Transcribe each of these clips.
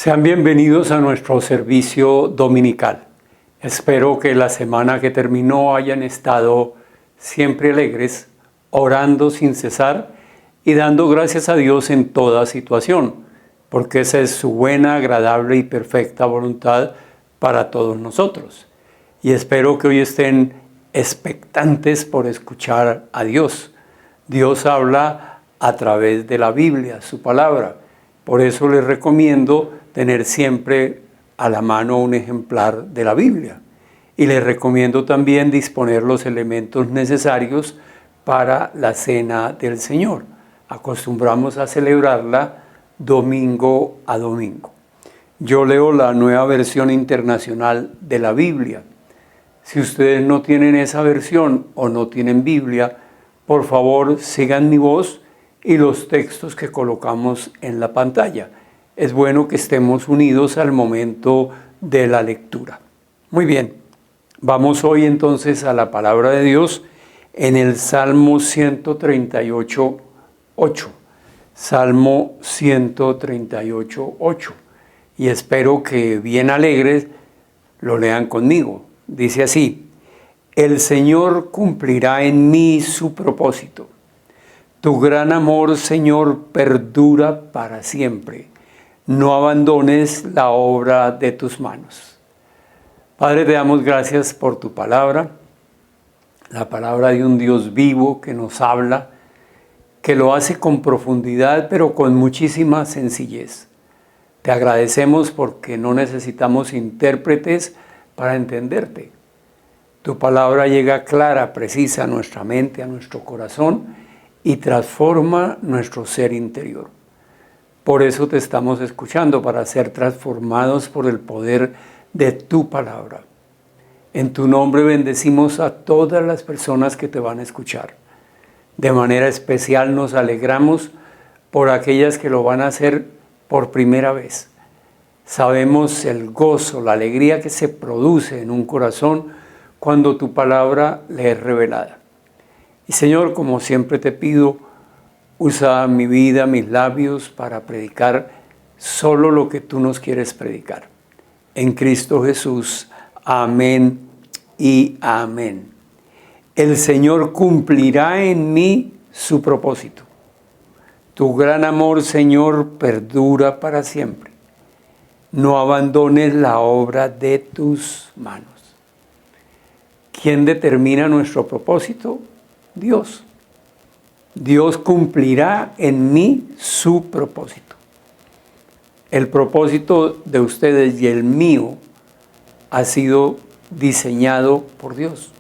Sean bienvenidos a nuestro servicio dominical. Espero que la semana que terminó hayan estado siempre alegres, orando sin cesar y dando gracias a Dios en toda situación, porque esa es su buena, agradable y perfecta voluntad para todos nosotros. Y espero que hoy estén expectantes por escuchar a Dios. Dios habla a través de la Biblia, su palabra. Por eso les recomiendo tener siempre a la mano un ejemplar de la Biblia. Y les recomiendo también disponer los elementos necesarios para la Cena del Señor. Acostumbramos a celebrarla domingo a domingo. Yo leo la Nueva Versión Internacional de la Biblia. Si ustedes no tienen esa versión o no tienen Biblia, por favor sigan mi voz y los textos que colocamos en la pantalla. Es bueno que estemos unidos al momento de la lectura. Muy bien, vamos hoy entonces a la palabra de Dios en el Salmo 138, 8. Salmo 138, 8. Y espero que bien alegres lo lean conmigo. Dice así: el Señor cumplirá en mí su propósito. Tu gran amor, Señor, perdura para siempre. No abandones la obra de tus manos. Padre, te damos gracias por tu palabra, la palabra de un Dios vivo que nos habla, que lo hace con profundidad, pero con muchísima sencillez. Te agradecemos porque no necesitamos intérpretes para entenderte. Tu palabra llega clara, precisa a nuestra mente, a nuestro corazón, y transforma nuestro ser interior. Por eso te estamos escuchando, para ser transformados por el poder de tu palabra. En tu nombre bendecimos a todas las personas que te van a escuchar. De manera especial nos alegramos por aquellas que lo van a hacer por primera vez. Sabemos el gozo, la alegría que se produce en un corazón cuando tu palabra le es revelada. Y Señor, como siempre te pido, usa mi vida, mis labios para predicar solo lo que tú nos quieres predicar. En Cristo Jesús, amén y amén. El Señor cumplirá en mí su propósito. Tu gran amor, Señor, perdura para siempre. No abandones la obra de tus manos. ¿Quién determina nuestro propósito? Dios. Dios cumplirá en mí su propósito. El propósito de ustedes y el mío ha sido diseñado por Dios.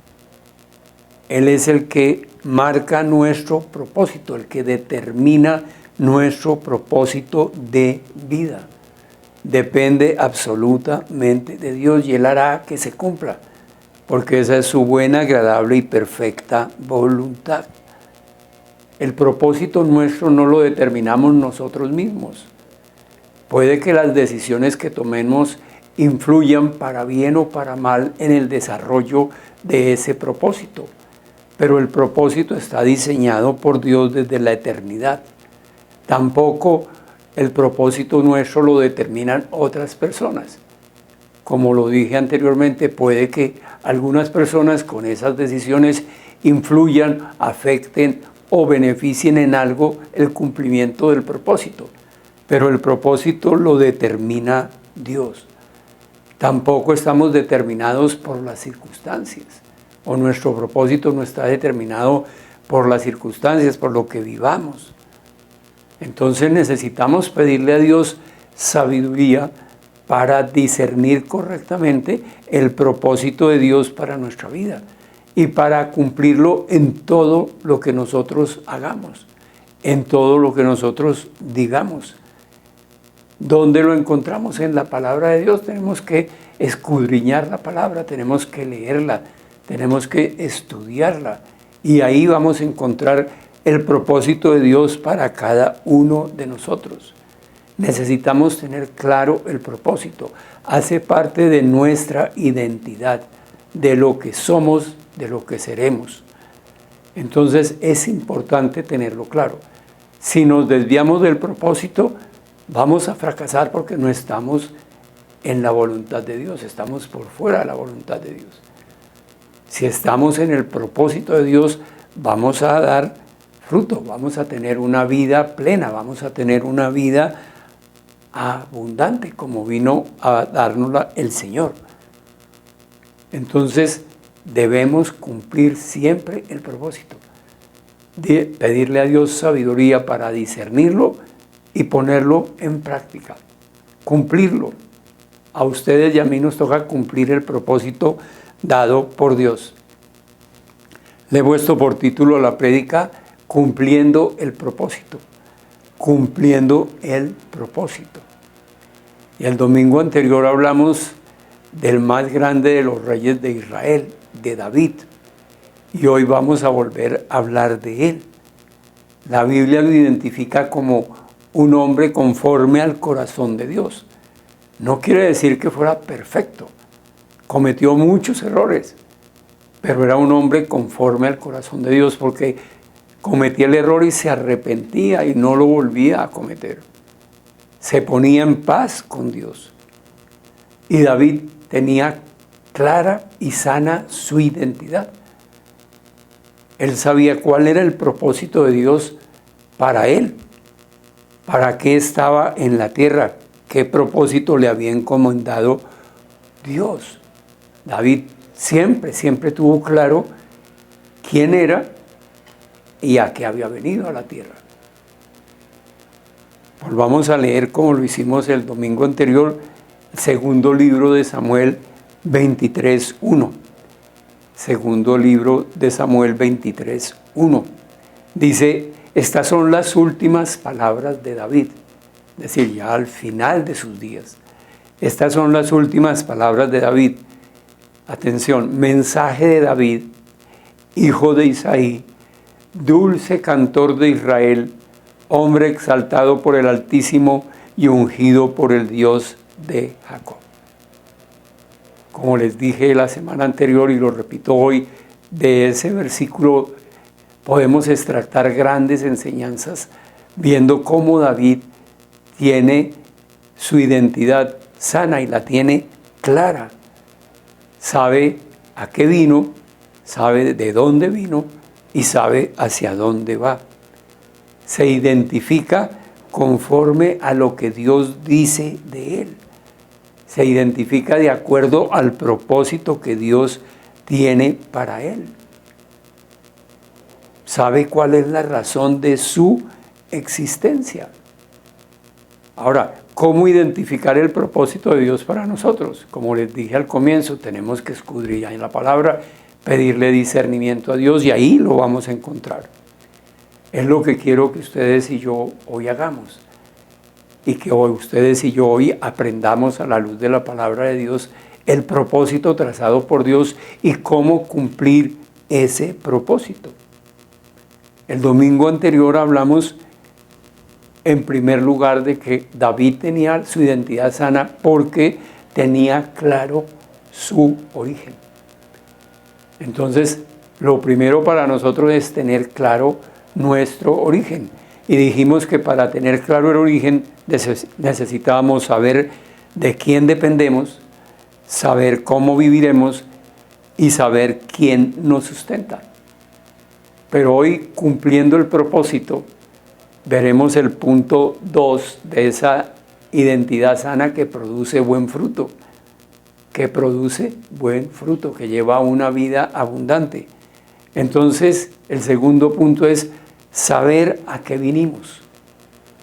Él es el que marca nuestro propósito, el que determina nuestro propósito de vida. Depende absolutamente de Dios y Él hará que se cumpla, porque esa es su buena, agradable y perfecta voluntad. El propósito nuestro no lo determinamos nosotros mismos. Puede que las decisiones que tomemos influyan para bien o para mal en el desarrollo de ese propósito, pero el propósito está diseñado por Dios desde la eternidad. Tampoco el propósito nuestro lo determinan otras personas. Como lo dije anteriormente, puede que algunas personas con esas decisiones influyan, afecten o beneficien en algo el cumplimiento del propósito. Pero el propósito lo determina Dios. Tampoco estamos determinados por las circunstancias, o nuestro propósito no está determinado por las circunstancias, por lo que vivamos. Entonces necesitamos pedirle a Dios sabiduría para discernir correctamente el propósito de Dios para nuestra vida y para cumplirlo en todo lo que nosotros hagamos, en todo lo que nosotros digamos. ¿Dónde lo encontramos? En la palabra de Dios. Tenemos que escudriñar la palabra, tenemos que leerla, tenemos que estudiarla, y ahí vamos a encontrar el propósito de Dios para cada uno de nosotros. Necesitamos tener claro el propósito. Hace parte de nuestra identidad, de lo que somos, de lo que seremos. Entonces es importante tenerlo claro. Si nos desviamos del propósito, vamos a fracasar porque no estamos en la voluntad de Dios, estamos por fuera de la voluntad de Dios. Si estamos en el propósito de Dios, vamos a dar fruto, vamos a tener una vida plena, vamos a tener una vida abundante como vino a dárnosla el Señor. Entonces debemos cumplir siempre el propósito, de pedirle a Dios sabiduría para discernirlo y ponerlo en práctica, cumplirlo. A ustedes y a mí nos toca cumplir el propósito dado por Dios. Le he puesto por título a la prédica, Cumpliendo el propósito. Cumpliendo el propósito. Y el domingo anterior hablamos del más grande de los reyes de Israel, de David. Y hoy vamos a volver a hablar de él. La Biblia lo identifica como un hombre conforme al corazón de Dios. No quiere decir que fuera perfecto. Cometió muchos errores, pero era un hombre conforme al corazón de Dios porque cometía el error y se arrepentía y no lo volvía a cometer. Se ponía en paz con Dios. Y David tenía clara y sana su identidad. Él sabía cuál era el propósito de Dios para él, para qué estaba en la tierra, qué propósito le había encomendado Dios. David siempre tuvo claro quién era y a qué había venido a la tierra. Volvamos a leer, como lo hicimos el domingo anterior, el segundo libro de Samuel 23:1. Segundo libro de Samuel 23:1. Dice, estas son las últimas palabras de David, es decir, ya al final de sus días. Estas son las últimas palabras de David. Atención, mensaje de David, hijo de Isaí, dulce cantor de Israel, hombre exaltado por el Altísimo y ungido por el Dios de Jacob. Como les dije la semana anterior y lo repito hoy, de ese versículo podemos extractar grandes enseñanzas viendo cómo David tiene su identidad sana y la tiene clara. Sabe a qué vino, sabe de dónde vino y sabe hacia dónde va. Se identifica conforme a lo que Dios dice de él. Se identifica de acuerdo al propósito que Dios tiene para él. Sabe cuál es la razón de su existencia. Ahora, ¿cómo identificar el propósito de Dios para nosotros? Como les dije al comienzo, tenemos que escudriñar en la palabra, pedirle discernimiento a Dios y ahí lo vamos a encontrar. Es lo que quiero que ustedes y yo hoy hagamos. Y que hoy ustedes y yo hoy aprendamos a la luz de la palabra de Dios el propósito trazado por Dios y cómo cumplir ese propósito. El domingo anterior hablamos en primer lugar de que David tenía su identidad sana porque tenía claro su origen. Entonces, lo primero para nosotros es tener claro nuestro origen. Y dijimos que para tener claro el origen necesitábamos saber de quién dependemos, saber cómo viviremos y saber quién nos sustenta. Pero hoy, cumpliendo el propósito, veremos el punto 2 de esa identidad sana que produce buen fruto, que lleva una vida abundante. Entonces, el segundo punto es saber a qué vinimos.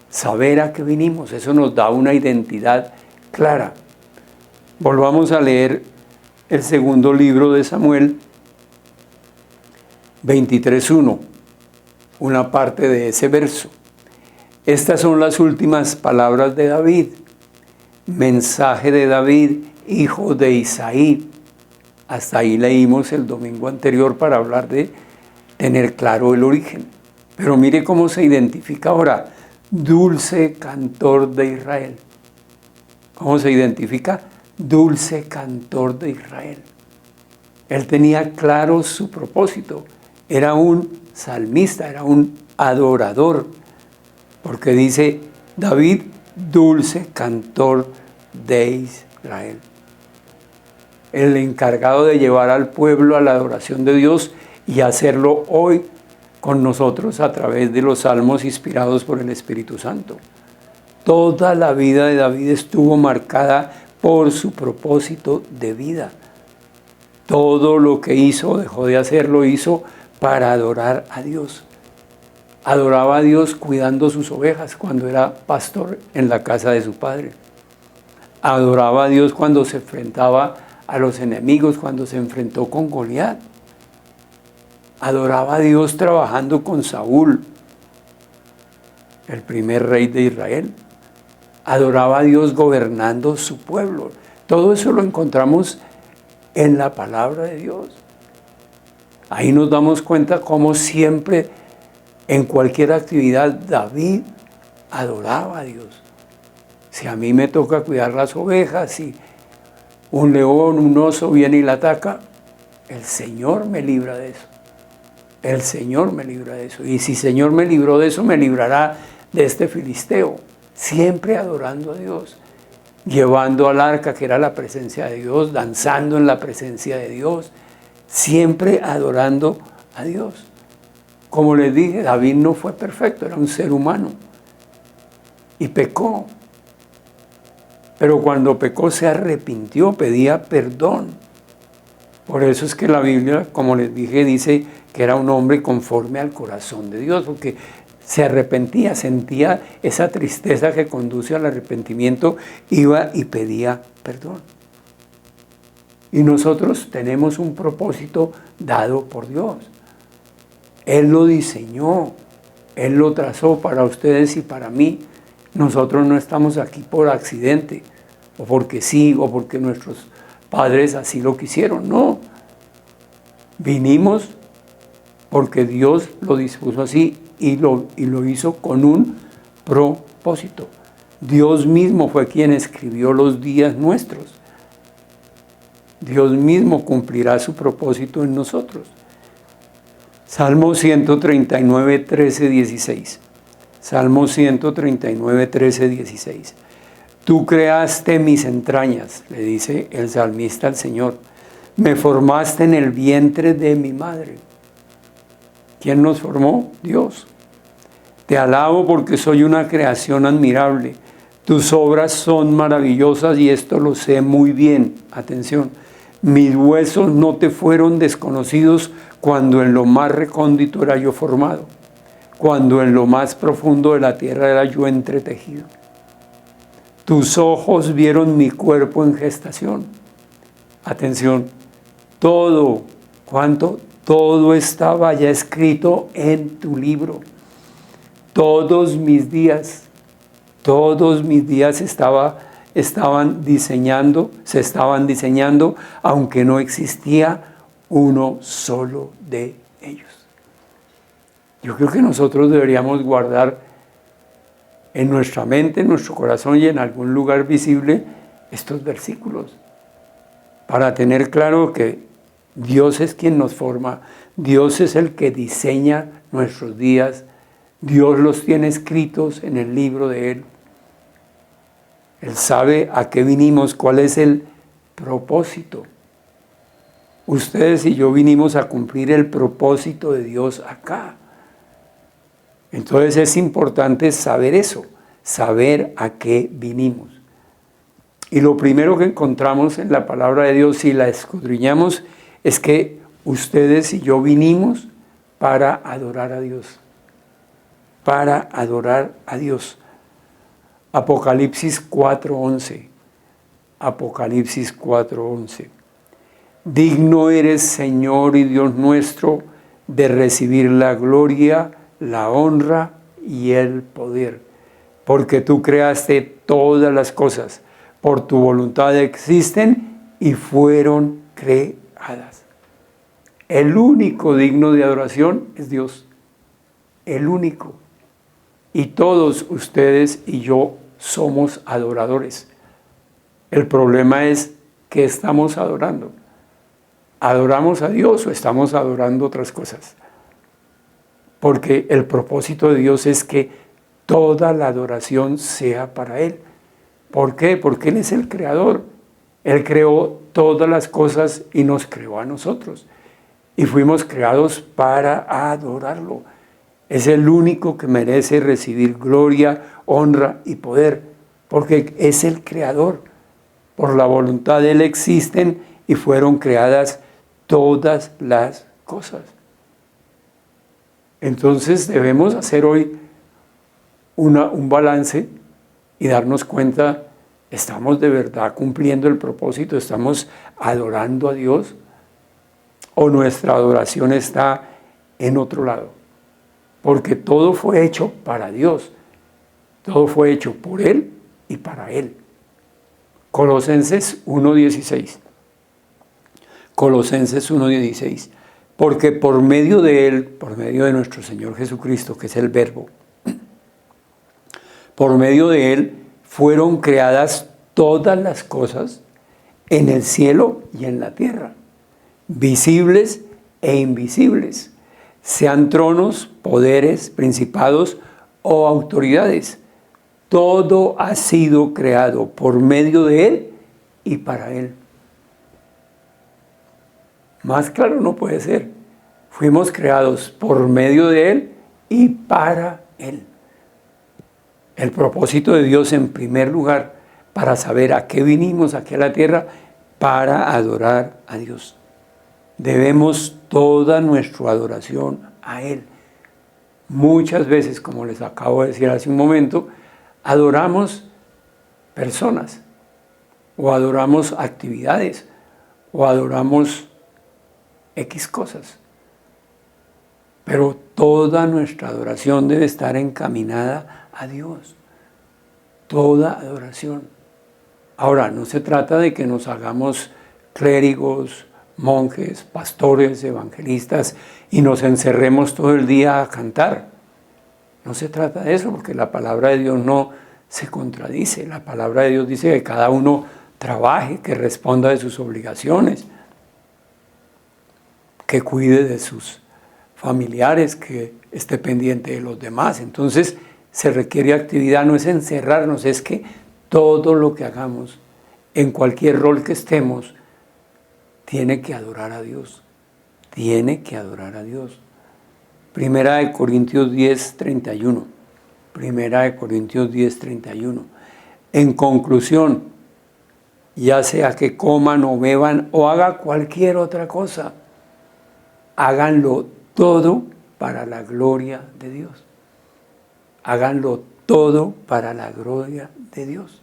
Saber a qué vinimos, eso nos da una identidad clara. Volvamos a leer el segundo libro de Samuel 23:1, una parte de ese verso. Estas son las últimas palabras de David, mensaje de David, hijo de Isaí. Hasta ahí leímos el domingo anterior para hablar de tener claro el origen. Pero mire cómo se identifica ahora, dulce cantor de Israel. ¿Cómo se identifica? Dulce cantor de Israel. Él tenía claro su propósito. Era un salmista, era un adorador. Porque dice David, dulce cantor de Israel. El encargado de llevar al pueblo a la adoración de Dios y hacerlo hoy con nosotros a través de los salmos inspirados por el Espíritu Santo. Toda la vida de David estuvo marcada por su propósito de vida. Todo lo que hizo, dejó de hacer, lo hizo para adorar a Dios. Adoraba a Dios cuidando sus ovejas cuando era pastor en la casa de su padre. Adoraba a Dios cuando se enfrentaba a los enemigos, cuando se enfrentó con Goliat. Adoraba a Dios trabajando con Saúl, el primer rey de Israel. Adoraba a Dios gobernando su pueblo. Todo eso lo encontramos en la palabra de Dios. Ahí nos damos cuenta cómo siempre, en cualquier actividad, David adoraba a Dios. Si a mí me toca cuidar las ovejas, si un león, un oso viene y la ataca, el Señor me libra de eso. El Señor me libra de eso. Y si el Señor me libró de eso, me librará de este filisteo. Siempre adorando a Dios. Llevando al arca, que era la presencia de Dios, danzando en la presencia de Dios. Siempre adorando a Dios. Como les dije, David no fue perfecto, era un ser humano. Y pecó. Pero cuando pecó se arrepintió, pedía perdón. Por eso es que la Biblia, como les dije, dice que era un hombre conforme al corazón de Dios, porque se arrepentía, sentía esa tristeza que conduce al arrepentimiento, iba y pedía perdón. Y nosotros tenemos un propósito dado por Dios. Él lo diseñó, Él lo trazó para ustedes y para mí. Nosotros no estamos aquí por accidente, o porque sí, o porque nuestros padres así lo quisieron, no. Vinimos porque Dios lo dispuso así y lo hizo con un propósito. Dios mismo fue quien escribió los días nuestros. Dios mismo cumplirá su propósito en nosotros. Salmo 139, 13, 16. Salmo 139, 13, 16. Tú creaste mis entrañas, le dice el salmista al Señor. Me formaste en el vientre de mi madre. ¿Quién nos formó? Dios. Te alabo porque soy una creación admirable. Tus obras son maravillosas y esto lo sé muy bien. Atención, mis huesos no te fueron desconocidos cuando en lo más recóndito era yo formado, cuando en lo más profundo de la tierra era yo entretejido. Tus ojos vieron mi cuerpo en gestación. Atención, todo, ¿cuánto? Todo estaba ya escrito en tu libro. Todos mis días se estaban diseñando, aunque no existía uno solo de ellos. Yo creo que nosotros deberíamos guardar en nuestra mente, en nuestro corazón y en algún lugar visible estos versículos para tener claro que Dios es quien nos forma, Dios es el que diseña nuestros días, Dios los tiene escritos en el libro de Él. Él sabe a qué vinimos, cuál es el propósito. Ustedes y yo vinimos a cumplir el propósito de Dios acá. Entonces es importante saber eso, saber a qué vinimos. Y lo primero que encontramos en la palabra de Dios, si la escudriñamos, es que ustedes y yo vinimos para adorar a Dios. Para adorar a Dios. Apocalipsis 4:11. Apocalipsis 4:11. Digno eres, Señor y Dios nuestro, de recibir la gloria, la honra y el poder, porque tú creaste todas las cosas, por tu voluntad existen y fueron creadas. El único digno de adoración es Dios, el único. Y todos ustedes y yo somos adoradores. El problema es ¿qué estamos adorando? ¿Adoramos a Dios o estamos adorando otras cosas? Porque el propósito de Dios es que toda la adoración sea para Él. ¿Por qué? Porque Él es el creador. Él creó todas las cosas y nos creó a nosotros. Y fuimos creados para adorarlo. Es el único que merece recibir gloria, honra y poder, porque es el creador. Por la voluntad de Él existen y fueron creadas todas las cosas. Entonces debemos hacer hoy un balance y darnos cuenta, ¿estamos de verdad cumpliendo el propósito? ¿Estamos adorando a Dios? ¿O nuestra adoración está en otro lado? Porque todo fue hecho para Dios. Todo fue hecho por Él y para Él. Colosenses 1:16. Colosenses 1:16. Porque por medio de Él, por medio de nuestro Señor Jesucristo, que es el Verbo, por medio de Él fueron creadas todas las cosas en el cielo y en la tierra, visibles e invisibles, sean tronos, poderes, principados o autoridades. Todo ha sido creado por medio de Él y para Él. Más claro no puede ser. Fuimos creados por medio de Él y para Él. El propósito de Dios en primer lugar, para saber a qué vinimos aquí a la tierra, para adorar a Dios. Debemos toda nuestra adoración a Él. Muchas veces, como les acabo de decir hace un momento, adoramos personas, o adoramos actividades, o adoramos X cosas. Pero toda nuestra adoración debe estar encaminada a Dios. Toda adoración. Ahora, no se trata de que nos hagamos clérigos, monjes, pastores, evangelistas y nos encerremos todo el día a cantar. No se trata de eso, porque la palabra de Dios no se contradice. La palabra de Dios dice que cada uno trabaje, que responda de sus obligaciones, que cuide de sus familiares, que esté pendiente de los demás. Entonces se requiere actividad, no es encerrarnos, es que todo lo que hagamos, en cualquier rol que estemos, tiene que adorar a Dios. Tiene que adorar a Dios. Primera de Corintios 10:31. Primera de Corintios 10:31. En conclusión, ya sea que coman o beban o haga cualquier otra cosa, háganlo todo para la gloria de Dios. Háganlo todo para la gloria de Dios.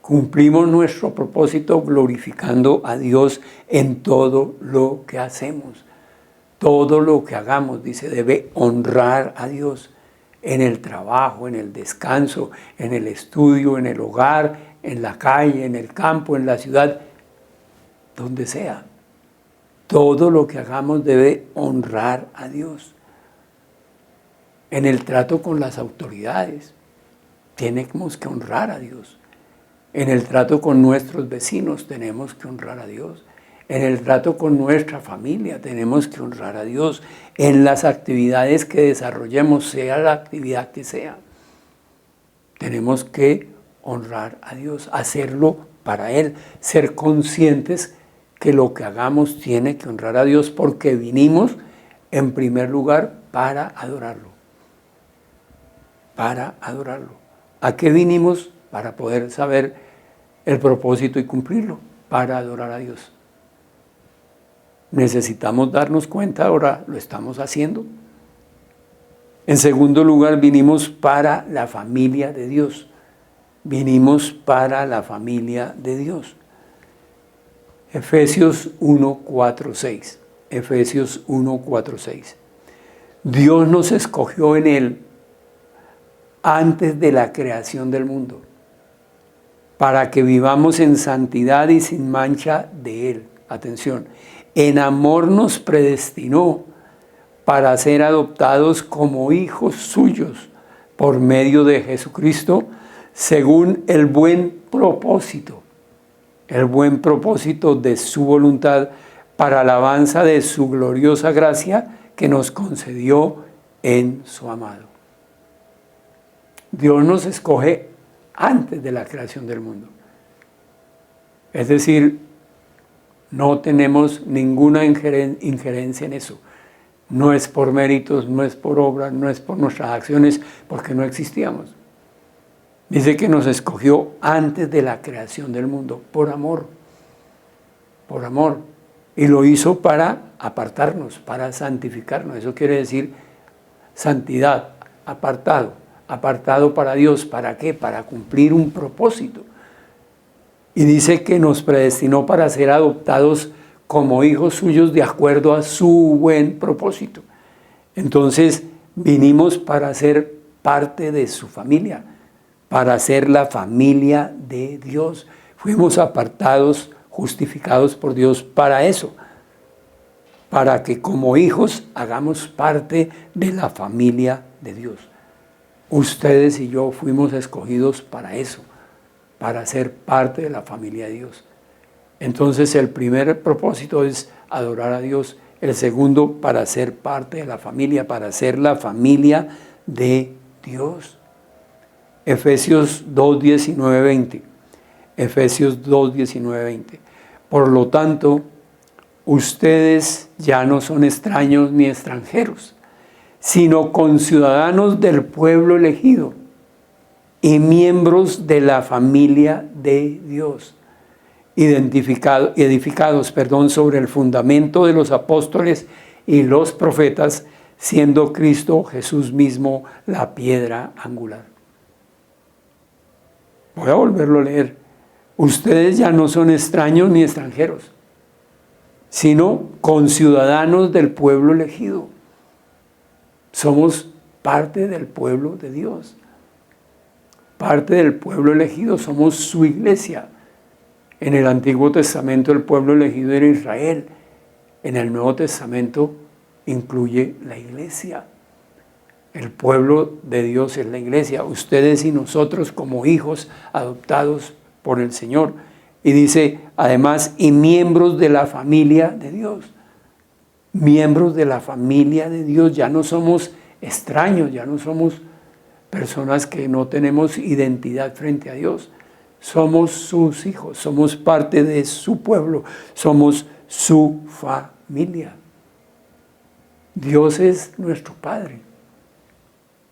Cumplimos nuestro propósito glorificando a Dios en todo lo que hacemos. Todo lo que hagamos, dice, debe honrar a Dios en el trabajo, en el descanso, en el estudio, en el hogar, en la calle, en el campo, en la ciudad, donde sea. Todo lo que hagamos debe honrar a Dios. En el trato con las autoridades, tenemos que honrar a Dios. En el trato con nuestros vecinos, tenemos que honrar a Dios. En el trato con nuestra familia, tenemos que honrar a Dios. En las actividades que desarrollemos, sea la actividad que sea, tenemos que honrar a Dios, hacerlo para Él, ser conscientes que lo que hagamos tiene que honrar a Dios, porque vinimos en primer lugar para adorarlo. Para adorarlo. ¿A qué vinimos? Para poder saber el propósito y cumplirlo, para adorar a Dios. Necesitamos darnos cuenta, ahora lo estamos haciendo. En segundo lugar, vinimos para la familia de Dios. Vinimos para la familia de Dios. Efesios 1:4-6. Efesios 1:4-6. Dios nos escogió en Él antes de la creación del mundo, para que vivamos en santidad y sin mancha de Él. Atención, en amor nos predestinó para ser adoptados como hijos suyos por medio de Jesucristo, según el buen propósito de su voluntad, para alabanza de su gloriosa gracia que nos concedió en su amado. Dios nos escoge antes de la creación del mundo. Es decir, no tenemos ninguna injerencia en eso. No es por méritos, no es por obras, no es por nuestras acciones, porque no existíamos. Dice que nos escogió antes de la creación del mundo, por amor. Por amor. Y lo hizo para apartarnos, para santificarnos. Eso quiere decir santidad, apartado. Apartado para Dios. ¿Para qué? Para cumplir un propósito. Y dice que nos predestinó para ser adoptados como hijos suyos de acuerdo a su buen propósito. Entonces vinimos para ser parte de su familia, para ser la familia de Dios. Fuimos apartados, justificados por Dios para eso, para que como hijos hagamos parte de la familia de Dios. Ustedes y yo fuimos escogidos para eso, para ser parte de la familia de Dios. Entonces el primer propósito es adorar a Dios, el segundo para ser parte de la familia, para ser la familia de Dios. Efesios 2, 19, 20. Efesios 2, 19, 20. Por lo tanto, ustedes ya no son extraños ni extranjeros, sino conciudadanos del pueblo elegido y miembros de la familia de Dios, edificados sobre el fundamento de los apóstoles y los profetas, siendo Cristo Jesús mismo la piedra angular. Voy a volverlo a leer. Ustedes ya no son extraños ni extranjeros, sino conciudadanos del pueblo elegido. Somos parte del pueblo de Dios. Parte del pueblo elegido, somos su iglesia. En el Antiguo Testamento el pueblo elegido era Israel. En el Nuevo Testamento incluye la iglesia. El pueblo de Dios es la iglesia. Ustedes y nosotros como hijos adoptados por el Señor. Y dice, además, y miembros de la familia de Dios. Miembros de la familia de Dios. Ya no somos extraños, ya no somos personas que no tenemos identidad frente a Dios. Somos sus hijos, somos parte de su pueblo, somos su familia. Dios es nuestro Padre.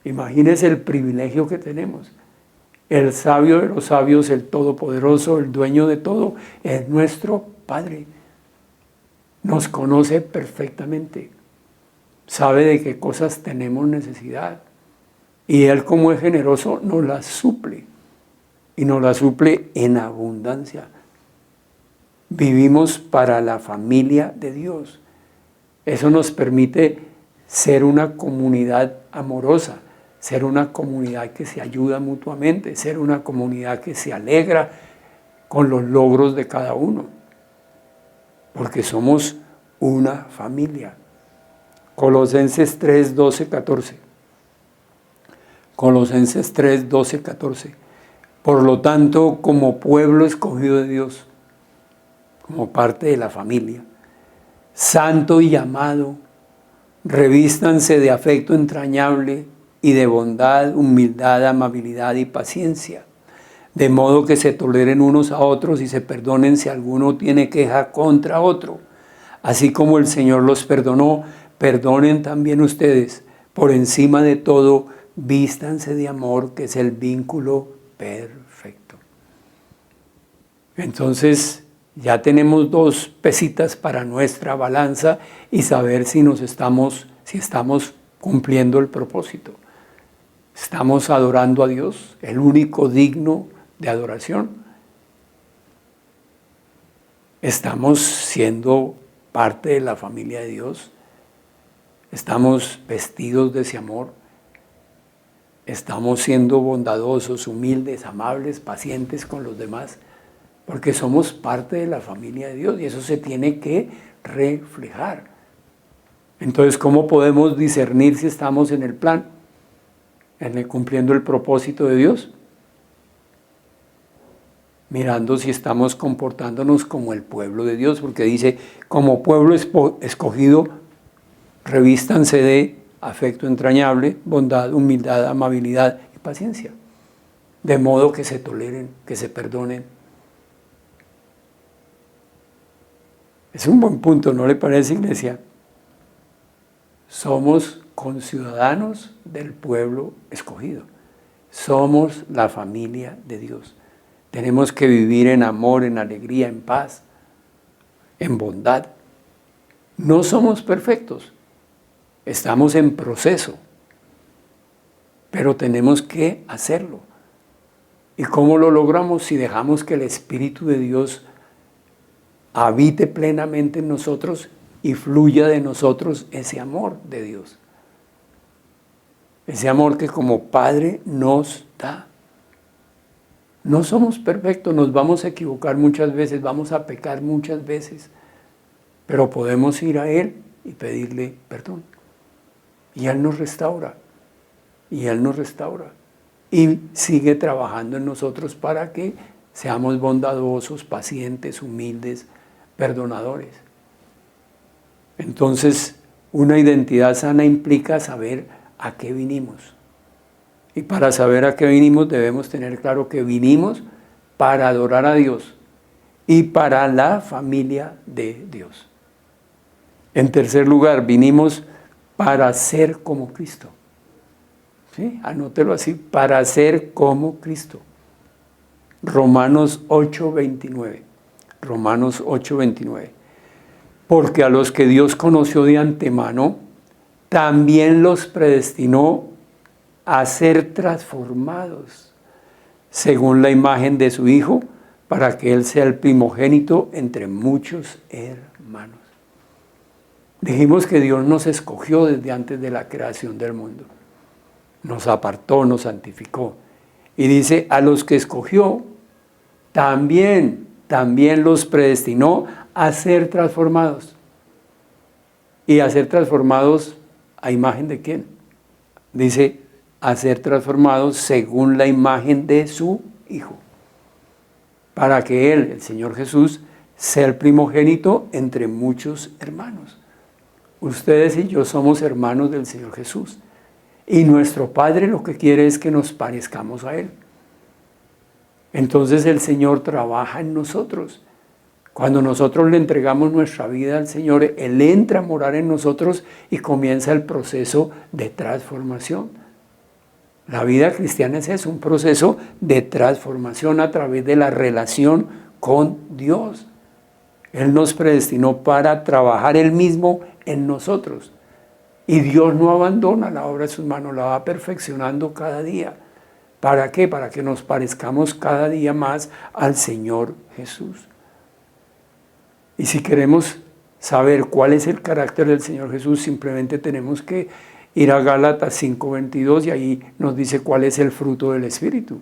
Imagínense el privilegio que tenemos. El sabio de los sabios, el todopoderoso, el dueño de todo, es nuestro Padre. Nos conoce perfectamente. Sabe de qué cosas tenemos necesidad. Y Él, como es generoso, nos las suple. Y nos las suple en abundancia. Vivimos para la familia de Dios. Eso nos permite ser una comunidad amorosa, ser una comunidad que se ayuda mutuamente, ser una comunidad que se alegra con los logros de cada uno. Porque somos una familia. Colosenses 3, 12, 14. Colosenses 3, 12, 14. Por lo tanto, como pueblo escogido de Dios, como parte de la familia, santo y amado, revístanse de afecto entrañable y de bondad, humildad, amabilidad y paciencia, de modo que se toleren unos a otros y se perdonen si alguno tiene queja contra otro. Así como el Señor los perdonó, perdonen también ustedes. Por encima de todo, vístanse de amor, que es el vínculo perfecto. Entonces, ya tenemos 2 pesitas para nuestra balanza y saber si estamos cumpliendo el propósito. Estamos adorando a Dios, el único digno de adoración. Estamos siendo parte de la familia de Dios. Estamos vestidos de ese amor. Estamos siendo bondadosos, humildes, amables, pacientes con los demás, porque somos parte de la familia de Dios y eso se tiene que reflejar. Entonces, ¿cómo podemos discernir si estamos en el plan, cumpliendo el propósito de Dios? Mirando si estamos comportándonos como el pueblo de Dios, porque dice, como pueblo escogido, revístanse de afecto entrañable, bondad, humildad, amabilidad y paciencia, de modo que se toleren, que se perdonen. Es un buen punto, ¿no le parece, iglesia? Somos conciudadanos del pueblo escogido. Somos la familia de Dios. Tenemos que vivir en amor, en alegría, en paz, en bondad. No somos perfectos. Estamos en proceso. Pero tenemos que hacerlo. ¿Y cómo lo logramos? Si dejamos que el Espíritu de Dios habite plenamente en nosotros y fluya de nosotros ese amor de Dios. Ese amor que como Padre nos da. No somos perfectos, nos vamos a equivocar muchas veces, vamos a pecar muchas veces, pero podemos ir a Él y pedirle perdón. Y Él nos restaura, y Él nos restaura. Y sigue trabajando en nosotros para que seamos bondadosos, pacientes, humildes, perdonadores. Entonces, una identidad sana implica saber a qué vinimos. Y para saber a qué vinimos debemos tener claro que vinimos para adorar a Dios y para la familia de Dios. En tercer lugar, vinimos para ser como Cristo. ¿Sí? Anótelo así, para ser como Cristo. Romanos 8:29. Romanos 8:29. Porque a los que Dios conoció de antemano, también los predestinó a ser transformados según la imagen de su Hijo, para que Él sea el primogénito entre muchos hermanos. Dijimos que Dios nos escogió desde antes de la creación del mundo. Nos apartó, nos santificó. Y dice, a los que escogió, también los predestinó a ser transformados. ¿Y a ser transformados a imagen de quién? Dice, a ser transformados según la imagen de su Hijo. Para que Él, el Señor Jesús, sea el primogénito entre muchos hermanos. Ustedes y yo somos hermanos del Señor Jesús. Y nuestro Padre lo que quiere es que nos parezcamos a Él. Entonces el Señor trabaja en nosotros. Cuando nosotros le entregamos nuestra vida al Señor, Él entra a morar en nosotros y comienza el proceso de transformación. La vida cristiana es eso, un proceso de transformación a través de la relación con Dios. Él nos predestinó para trabajar Él mismo en nosotros. Y Dios no abandona la obra de sus manos, la va perfeccionando cada día. ¿Para qué? Para que nos parezcamos cada día más al Señor Jesús. Y si queremos saber cuál es el carácter del Señor Jesús, simplemente tenemos que ir a Gálatas 5:22 y ahí nos dice cuál es el fruto del Espíritu.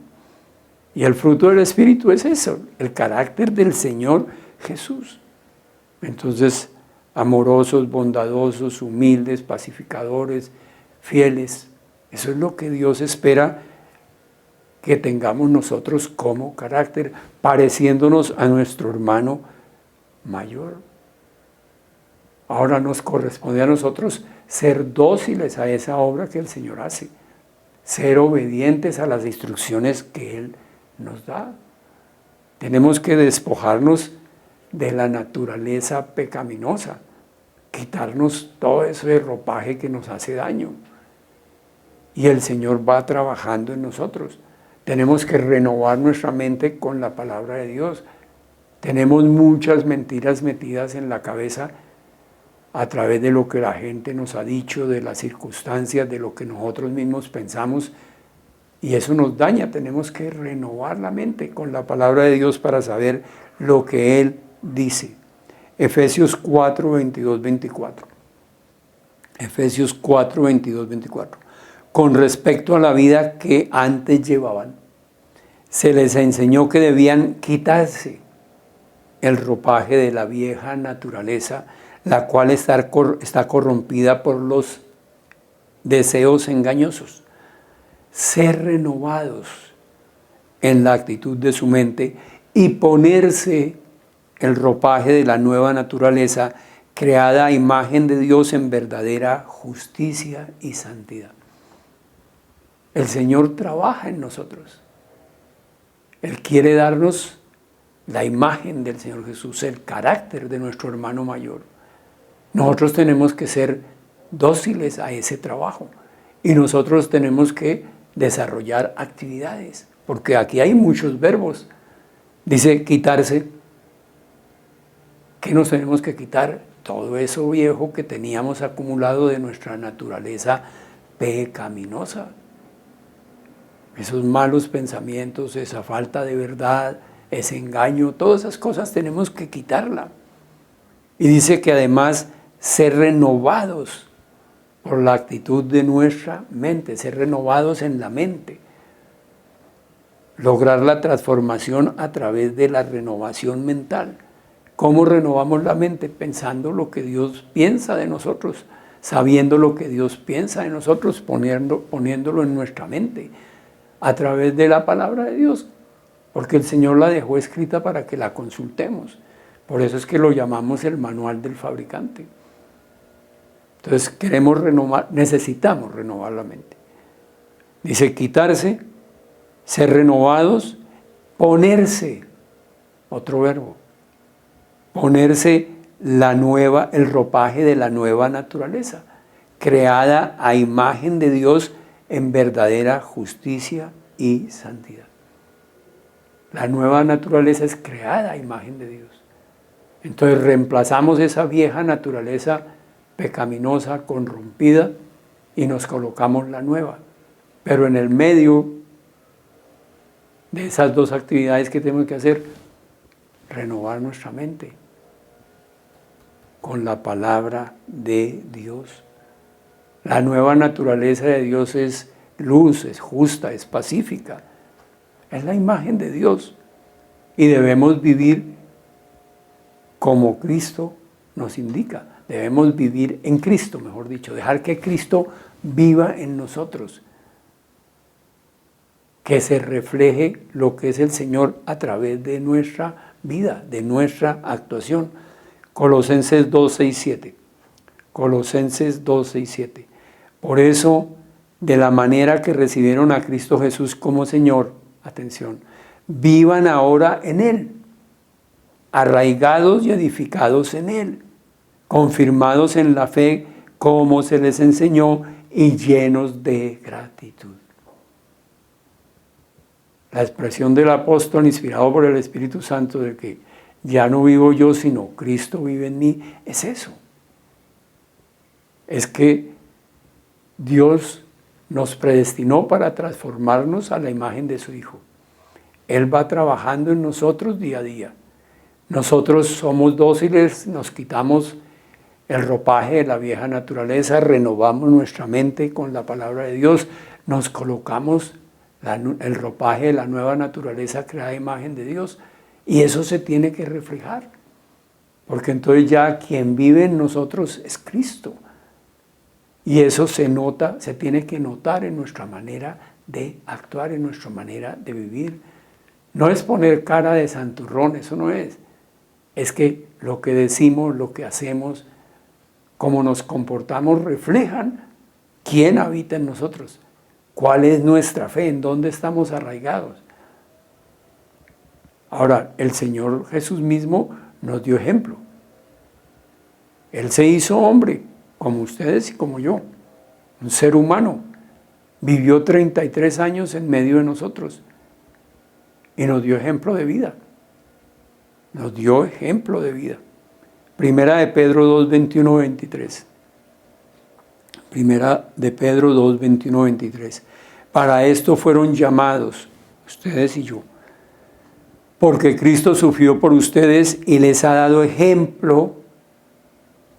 Y el fruto del Espíritu es eso, el carácter del Señor Jesús. Entonces, amorosos, bondadosos, humildes, pacificadores, fieles. Eso es lo que Dios espera que tengamos nosotros como carácter, pareciéndonos a nuestro hermano mayor. Ahora nos corresponde a nosotros ser dóciles a esa obra que el Señor hace, ser obedientes a las instrucciones que Él nos da. Tenemos que despojarnos de la naturaleza pecaminosa, quitarnos todo ese ropaje que nos hace daño. Y el Señor va trabajando en nosotros. Tenemos que renovar nuestra mente con la palabra de Dios. Tenemos muchas mentiras metidas en la cabeza a través de lo que la gente nos ha dicho, de las circunstancias, de lo que nosotros mismos pensamos, y eso nos daña. Tenemos que renovar la mente con la palabra de Dios para saber lo que Él dice. Efesios 4, 22, 24. Efesios 4, 22, 24. Con respecto a la vida que antes llevaban, se les enseñó que debían quitarse el ropaje de la vieja naturaleza, la cual está corrompida por los deseos engañosos. Ser renovados en la actitud de su mente y ponerse el ropaje de la nueva naturaleza, creada a imagen de Dios en verdadera justicia y santidad. El Señor trabaja en nosotros. Él quiere darnos la imagen del Señor Jesús, el carácter de nuestro hermano mayor. Nosotros tenemos que ser dóciles a ese trabajo y nosotros tenemos que desarrollar actividades, porque aquí hay muchos verbos. Dice quitarse. ¿Qué nos tenemos que quitar? Todo eso viejo que teníamos acumulado de nuestra naturaleza pecaminosa. Esos malos pensamientos, esa falta de verdad, ese engaño, todas esas cosas tenemos que quitarla. Y dice que además ser renovados por la actitud de nuestra mente, ser renovados en la mente. Lograr la transformación a través de la renovación mental. ¿Cómo renovamos la mente? Pensando lo que Dios piensa de nosotros, sabiendo lo que Dios piensa de nosotros, poniéndolo en nuestra mente, a través de la palabra de Dios, porque el Señor la dejó escrita para que la consultemos. Por eso es que lo llamamos el manual del fabricante. Entonces necesitamos renovar la mente. Dice quitarse, ser renovados, ponerse, otro verbo, ponerse el ropaje de la nueva naturaleza, creada a imagen de Dios en verdadera justicia y santidad. La nueva naturaleza es creada a imagen de Dios. Entonces reemplazamos esa vieja naturaleza pecaminosa, corrompida, y nos colocamos la nueva. Pero en el medio de esas dos actividades que tenemos que hacer, renovar nuestra mente con la palabra de Dios. La nueva naturaleza de Dios es luz, es justa, es pacífica. Es la imagen de Dios. Y debemos vivir como Cristo nos indica. Debemos vivir en Cristo, mejor dicho. Dejar que Cristo viva en nosotros. Que se refleje lo que es el Señor a través de nuestra vida, de nuestra actuación. Colosenses 2, 6, 7. Colosenses 2, 6, 7. Por eso, de la manera que recibieron a Cristo Jesús como Señor, atención, vivan ahora en Él, arraigados y edificados en Él, confirmados en la fe como se les enseñó y llenos de gratitud. La expresión del apóstol inspirado por el Espíritu Santo de que ya no vivo yo, sino Cristo vive en mí, es eso. Es que Dios nos predestinó para transformarnos a la imagen de su Hijo. Él va trabajando en nosotros día a día. Nosotros somos dóciles, nos quitamos el ropaje de la vieja naturaleza, renovamos nuestra mente con la palabra de Dios, nos colocamos el ropaje de la nueva naturaleza creada a imagen de Dios, y eso se tiene que reflejar, porque entonces ya quien vive en nosotros es Cristo. Y eso se nota, se tiene que notar en nuestra manera de actuar, en nuestra manera de vivir. No es poner cara de santurrón, eso no es. Es que lo que decimos, lo que hacemos, cómo nos comportamos, reflejan quién habita en nosotros, cuál es nuestra fe, en dónde estamos arraigados. Ahora, el Señor Jesús mismo nos dio ejemplo. Él se hizo hombre, como ustedes y como yo, un ser humano. Vivió 33 años en medio de nosotros y nos dio ejemplo de vida. Nos dio ejemplo de vida. Primera de Pedro 2, 21, 23. Primera de Pedro 2, 21, 23. Para esto fueron llamados, ustedes y yo, porque Cristo sufrió por ustedes y les ha dado ejemplo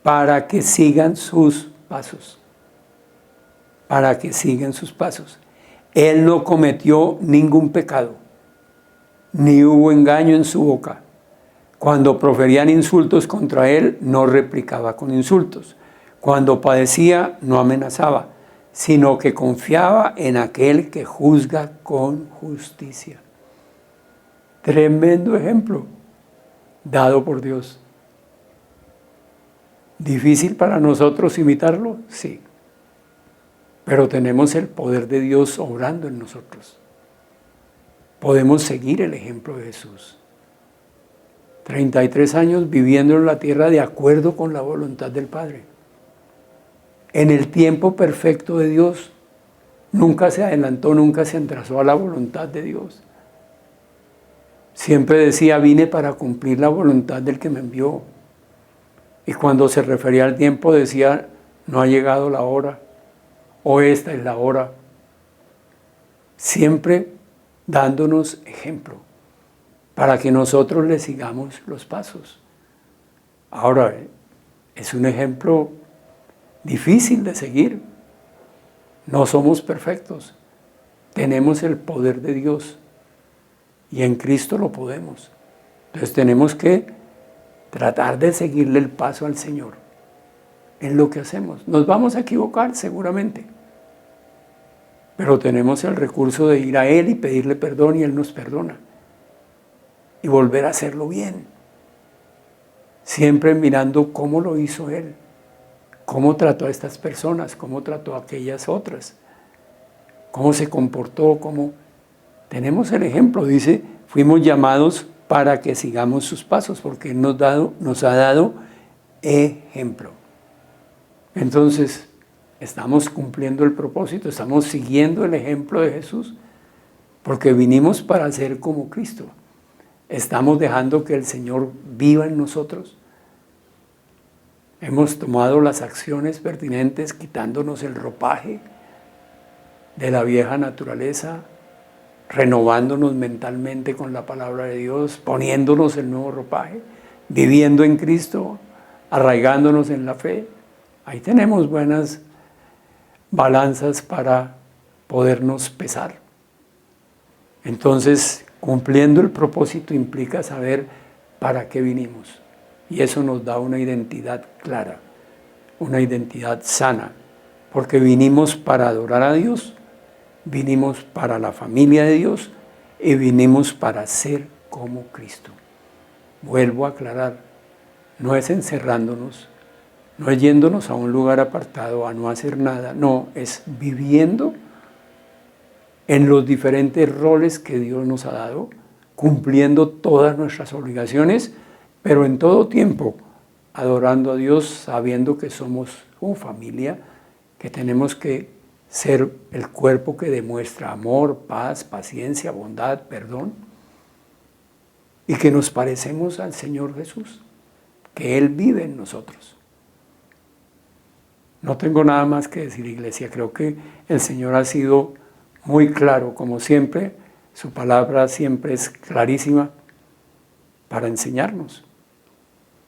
para que sigan sus pasos. Para que sigan sus pasos. Él no cometió ningún pecado, ni hubo engaño en su boca. Cuando proferían insultos contra él, no replicaba con insultos. Cuando padecía, no amenazaba, sino que confiaba en aquel que juzga con justicia. Tremendo ejemplo dado por Dios. ¿Difícil para nosotros imitarlo? Sí. pero tenemos el poder de Dios obrando en nosotros. Podemos seguir el ejemplo de Jesús. 33 años viviendo en la tierra de acuerdo con la voluntad del Padre. En el tiempo perfecto de Dios. Nunca se adelantó, nunca se atrasó a la voluntad de Dios. Siempre decía, vine para cumplir la voluntad del que me envió. Y cuando se refería al tiempo decía, no ha llegado la hora, o esta es la hora. Siempre dándonos ejemplo, para que nosotros le sigamos los pasos. Ahora, es un ejemplo difícil de seguir. No somos perfectos. Tenemos el poder de Dios y en Cristo lo podemos. Entonces tenemos que tratar de seguirle el paso al Señor en lo que hacemos. Nos vamos a equivocar seguramente, pero tenemos el recurso de ir a Él y pedirle perdón y Él nos perdona. Y volver a hacerlo bien. Siempre mirando cómo lo hizo Él. Cómo trató a estas personas, cómo trató a aquellas otras. Cómo se comportó, cómo... Tenemos el ejemplo, dice, fuimos llamados para que sigamos sus pasos, porque Él nos ha dado ejemplo. Entonces, estamos cumpliendo el propósito, estamos siguiendo el ejemplo de Jesús, porque vinimos para ser como Cristo. Estamos dejando que el Señor viva en nosotros. Hemos tomado las acciones pertinentes, quitándonos el ropaje de la vieja naturaleza, renovándonos mentalmente con la palabra de Dios, poniéndonos el nuevo ropaje, viviendo en Cristo, arraigándonos en la fe. Ahí tenemos buenas balanzas para podernos pesar. Entonces, cumpliendo el propósito implica saber para qué vinimos. Y eso nos da una identidad clara, una identidad sana, porque vinimos para adorar a Dios, vinimos para la familia de Dios y vinimos para ser como Cristo. Vuelvo a aclarar, no es encerrándonos, no es yéndonos a un lugar apartado a no hacer nada, no, es viviendo en los diferentes roles que Dios nos ha dado, cumpliendo todas nuestras obligaciones, pero en todo tiempo adorando a Dios, sabiendo que somos una familia, que tenemos que ser el cuerpo que demuestra amor, paz, paciencia, bondad, perdón, y que nos parecemos al Señor Jesús, que Él vive en nosotros. No tengo nada más que decir, iglesia. Creo que el Señor ha sido muy claro, como siempre. Su palabra siempre es clarísima para enseñarnos.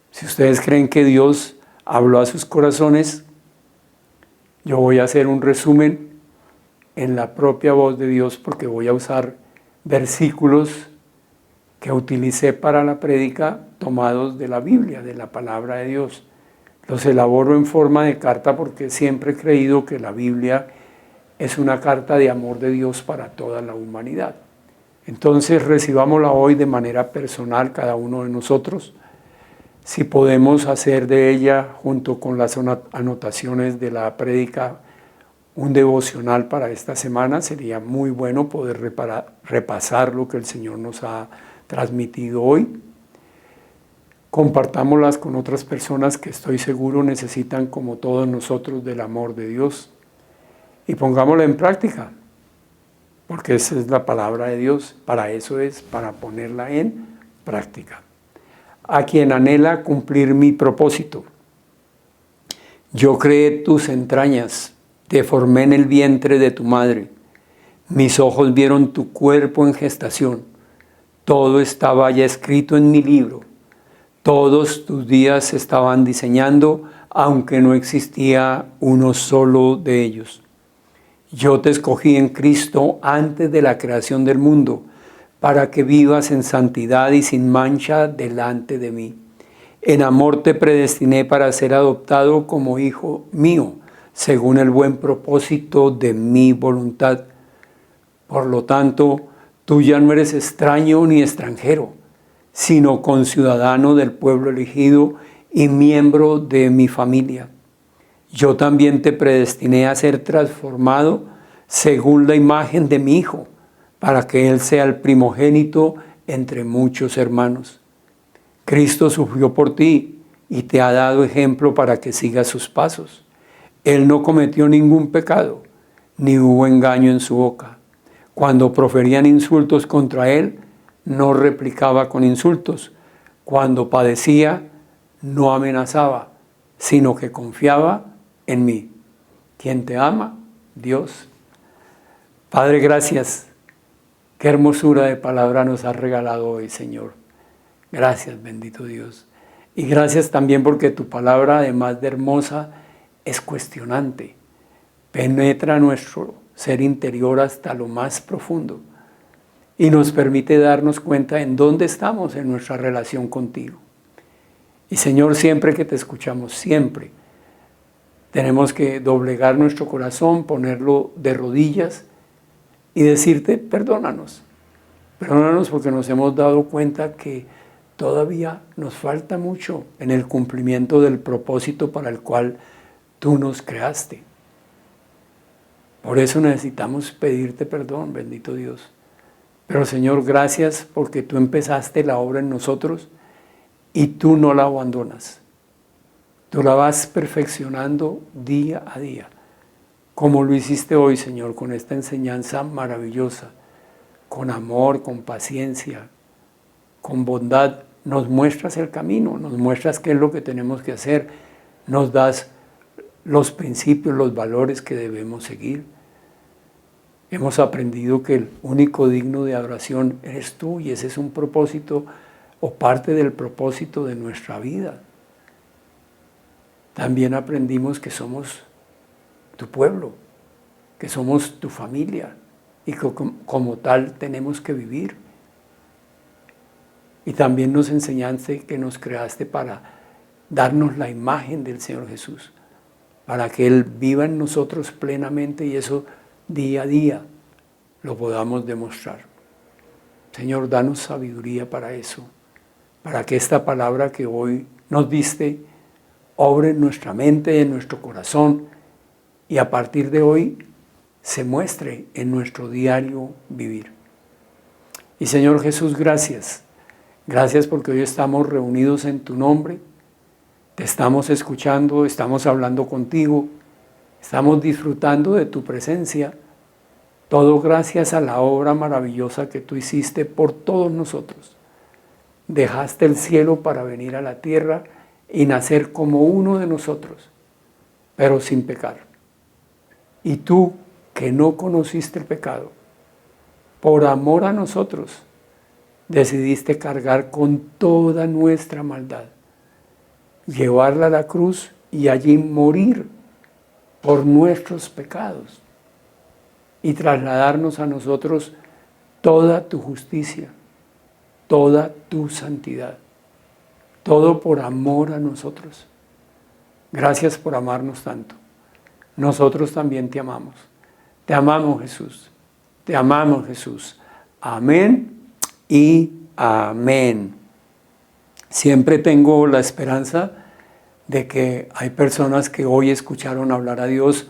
Si ustedes creen que Dios habló a sus corazones, yo voy a hacer un resumen en la propia voz de Dios, porque voy a usar versículos que utilicé para la prédica tomados de la Biblia, de la palabra de Dios. Los elaboro en forma de carta porque siempre he creído que la Biblia es una carta de amor de Dios para toda la humanidad. Entonces recibámosla hoy de manera personal cada uno de nosotros. Si podemos hacer de ella, junto con las anotaciones de la prédica, un devocional para esta semana, sería muy bueno poder repasar lo que el Señor nos ha transmitido hoy. Compartámoslas con otras personas que estoy seguro necesitan, como todos nosotros, del amor de Dios. Y pongámosla en práctica, porque esa es la palabra de Dios. Para eso es, para ponerla en práctica. A quien anhela cumplir mi propósito. Yo creé tus entrañas, te formé en el vientre de tu madre. Mis ojos vieron tu cuerpo en gestación. Todo estaba ya escrito en mi libro. Todos tus días se estaban diseñando, aunque no existía uno solo de ellos. Yo te escogí en Cristo antes de la creación del mundo, para que vivas en santidad y sin mancha delante de mí. En amor te predestiné para ser adoptado como hijo mío, según el buen propósito de mi voluntad. Por lo tanto, tú ya no eres extraño ni extranjero, sino conciudadano del pueblo elegido y miembro de mi familia. yo también te predestiné a ser transformado según la imagen de mi Hijo, para que Él sea el primogénito entre muchos hermanos. Cristo sufrió por ti y te ha dado ejemplo para que sigas sus pasos. Él no cometió ningún pecado, ni hubo engaño en su boca. Cuando proferían insultos contra Él, no replicaba con insultos. Cuando padecía, no amenazaba, sino que confiaba en mí. ¿Quién te ama? Dios. Padre, gracias. Qué hermosura de palabra nos has regalado hoy, Señor. Gracias, bendito Dios. Y gracias también porque tu palabra, además de hermosa, es cuestionante. Penetra nuestro ser interior hasta lo más profundo y nos permite darnos cuenta en dónde estamos en nuestra relación contigo. Y Señor, siempre que te escuchamos, siempre tenemos que doblegar nuestro corazón, ponerlo de rodillas y decirte, perdónanos. Perdónanos porque nos hemos dado cuenta que todavía nos falta mucho en el cumplimiento del propósito para el cual tú nos creaste. Por eso necesitamos pedirte perdón, bendito Dios. Pero Señor, gracias porque tú empezaste la obra en nosotros y tú no la abandonas. Tú la vas perfeccionando día a día, como lo hiciste hoy, Señor, con esta enseñanza maravillosa, con amor, con paciencia, con bondad. Nos muestras el camino, nos muestras qué es lo que tenemos que hacer, nos das los principios, los valores que debemos seguir. Hemos aprendido que el único digno de adoración eres tú y ese es un propósito o parte del propósito de nuestra vida. También aprendimos que somos tu pueblo, que somos tu familia y que como tal tenemos que vivir. Y también nos enseñaste que nos creaste para darnos la imagen del Señor Jesús, para que Él viva en nosotros plenamente y eso día a día lo podamos demostrar. Señor, danos sabiduría para eso, para que esta palabra que hoy nos diste obre en nuestra mente, en nuestro corazón y a partir de hoy se muestre en nuestro diario vivir. Y Señor Jesús, gracias. Gracias porque hoy estamos reunidos en tu nombre, te estamos escuchando, estamos hablando contigo, estamos disfrutando de tu presencia, todo gracias a la obra maravillosa que tú hiciste por todos nosotros. Dejaste el cielo para venir a la tierra y nacer como uno de nosotros, pero sin pecar. Y tú, que no conociste el pecado, por amor a nosotros, decidiste cargar con toda nuestra maldad, llevarla a la cruz y allí morir por nuestros pecados y trasladarnos a nosotros toda tu justicia, toda tu santidad, todo por amor a nosotros. Gracias por amarnos tanto. Nosotros también te amamos. Te amamos, Jesús. Te amamos, Jesús. Amén y amén. Siempre tengo la esperanza de que hay personas que hoy escucharon hablar a Dios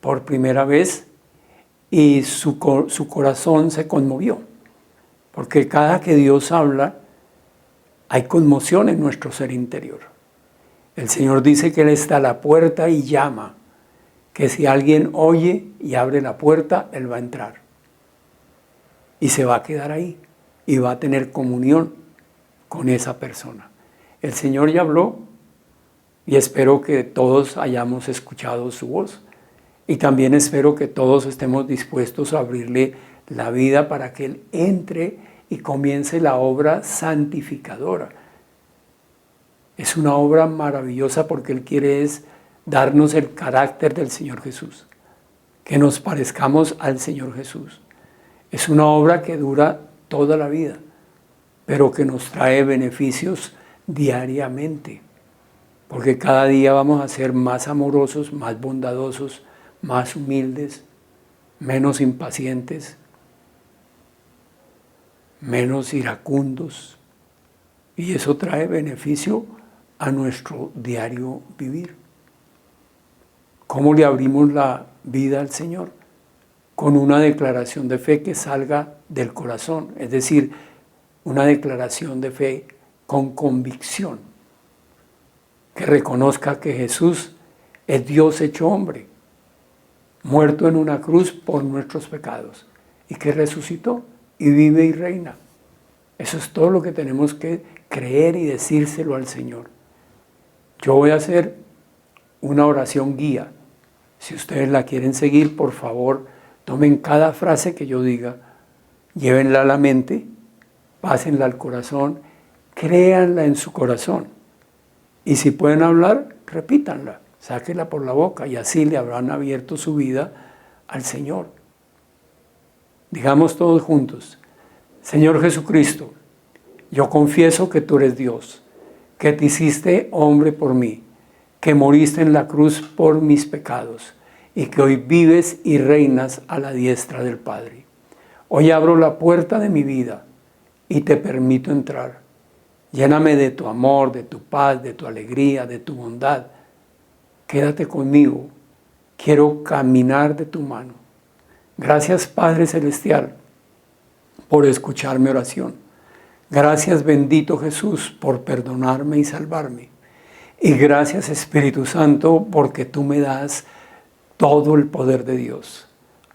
por primera vez y su corazón se conmovió. Porque cada que Dios habla, hay conmoción en nuestro ser interior. El Señor dice que Él está a la puerta y llama, que si alguien oye y abre la puerta, Él va a entrar. Y se va a quedar ahí y va a tener comunión con esa persona. El Señor ya habló y espero que todos hayamos escuchado su voz. Y también espero que todos estemos dispuestos a abrirle la vida para que Él entre y comience la obra santificadora. Es una obra maravillosa porque Él quiere es darnos el carácter del Señor Jesús, que nos parezcamos al Señor Jesús. Es una obra que dura toda la vida, pero que nos trae beneficios diariamente, porque cada día vamos a ser más amorosos, más bondadosos, más humildes, menos impacientes, menos iracundos, y eso trae beneficio a nuestro diario vivir. ¿Cómo le abrimos la vida al Señor? Con una declaración de fe que salga del corazón, es decir, una declaración de fe con convicción, que reconozca que Jesús es Dios hecho hombre, muerto en una cruz por nuestros pecados, y que resucitó y vive y reina. Eso es todo lo que tenemos que creer y decírselo al Señor. Yo voy a hacer una oración guía. Si ustedes la quieren seguir, por favor, tomen cada frase que yo diga, llévenla a la mente, pásenla al corazón, créanla en su corazón. Y si pueden hablar, repítanla, sáquenla por la boca y así le habrán abierto su vida al Señor. Digamos todos juntos: Señor Jesucristo, yo confieso que tú eres Dios, que te hiciste hombre por mí, que moriste en la cruz por mis pecados y que hoy vives y reinas a la diestra del Padre. Hoy abro la puerta de mi vida y te permito entrar. Lléname de tu amor, de tu paz, de tu alegría, de tu bondad. Quédate conmigo. Quiero caminar de tu mano. Gracias, Padre Celestial, por escuchar mi oración. Gracias, bendito Jesús, por perdonarme y salvarme. Y gracias, Espíritu Santo, porque tú me das todo el poder de Dios.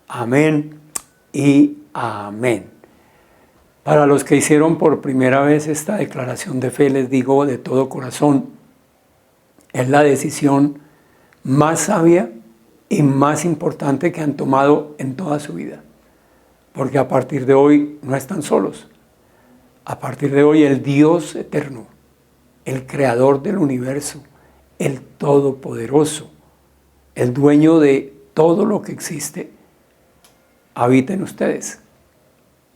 Amén y amén. Para los que hicieron por primera vez esta declaración de fe, les digo de todo corazón, es la decisión más sabia y más importante que han tomado en toda su vida. Porque a partir de hoy no están solos. A partir de hoy el Dios eterno, el creador del universo, el todopoderoso, el dueño de todo lo que existe, habita en ustedes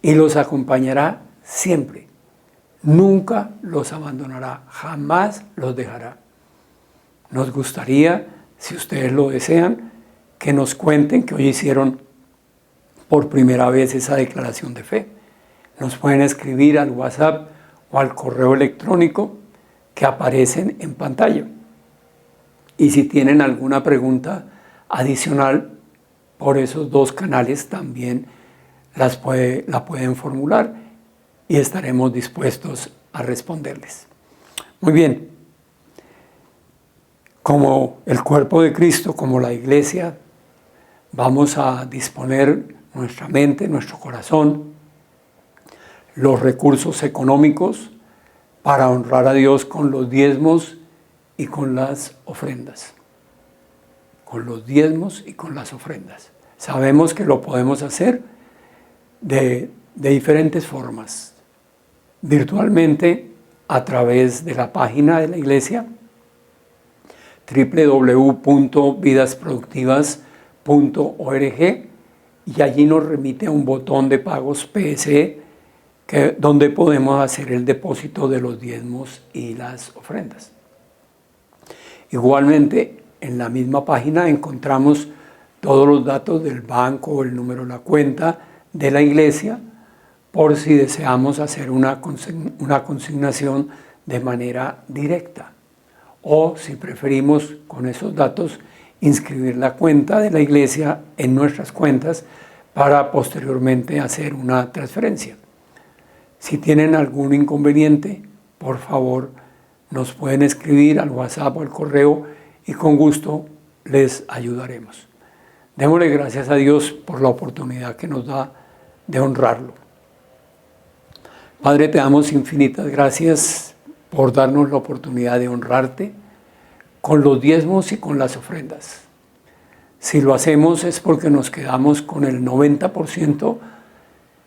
y los acompañará siempre. Nunca los abandonará, jamás los dejará. Nos gustaría, si ustedes lo desean, que nos cuenten que hoy hicieron por primera vez esa declaración de fe. Nos pueden escribir al WhatsApp o al correo electrónico que aparecen en pantalla. Y si tienen alguna pregunta adicional por esos dos canales, también la pueden formular y estaremos dispuestos a responderles. Muy bien. Como el cuerpo de Cristo, como la iglesia, vamos a disponer nuestra mente, nuestro corazón, los recursos económicos para honrar a Dios con los diezmos y con las ofrendas. Con los diezmos y con las ofrendas. Sabemos que lo podemos hacer de diferentes formas. Virtualmente, a través de la página de la iglesia, www.vidasproductivas.org, y allí nos remite a un botón de pagos PSE donde podemos hacer el depósito de los diezmos y las ofrendas. Igualmente, en la misma página encontramos todos los datos del banco, el número de la cuenta de la iglesia, por si deseamos hacer una consignación de manera directa. O si preferimos con esos datos inscribir la cuenta de la iglesia en nuestras cuentas para posteriormente hacer una transferencia. Si tienen algún inconveniente, por favor, nos pueden escribir al WhatsApp o al correo y con gusto les ayudaremos. Démosle gracias a Dios por la oportunidad que nos da de honrarlo. Padre, te damos infinitas gracias por darnos la oportunidad de honrarte con los diezmos y con las ofrendas. Si lo hacemos es porque nos quedamos con el 90%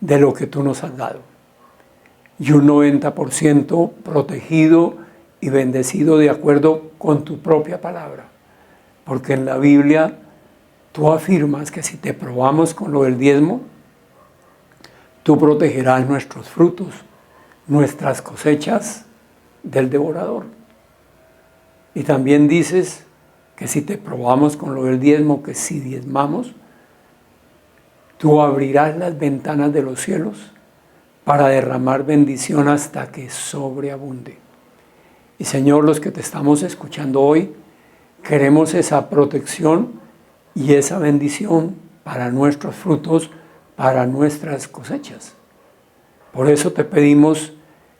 de lo que tú nos has dado. Y un 90% protegido y bendecido de acuerdo con tu propia palabra. Porque en la Biblia tú afirmas que si te probamos con lo del diezmo, tú protegerás nuestros frutos, nuestras cosechas del devorador. Y también dices que si te probamos con lo del diezmo, que si diezmamos, tú abrirás las ventanas de los cielos para derramar bendición hasta que sobreabunde. Y Señor, los que te estamos escuchando hoy, Queremos esa protección y esa bendición para nuestros frutos, para nuestras cosechas. Por eso te pedimos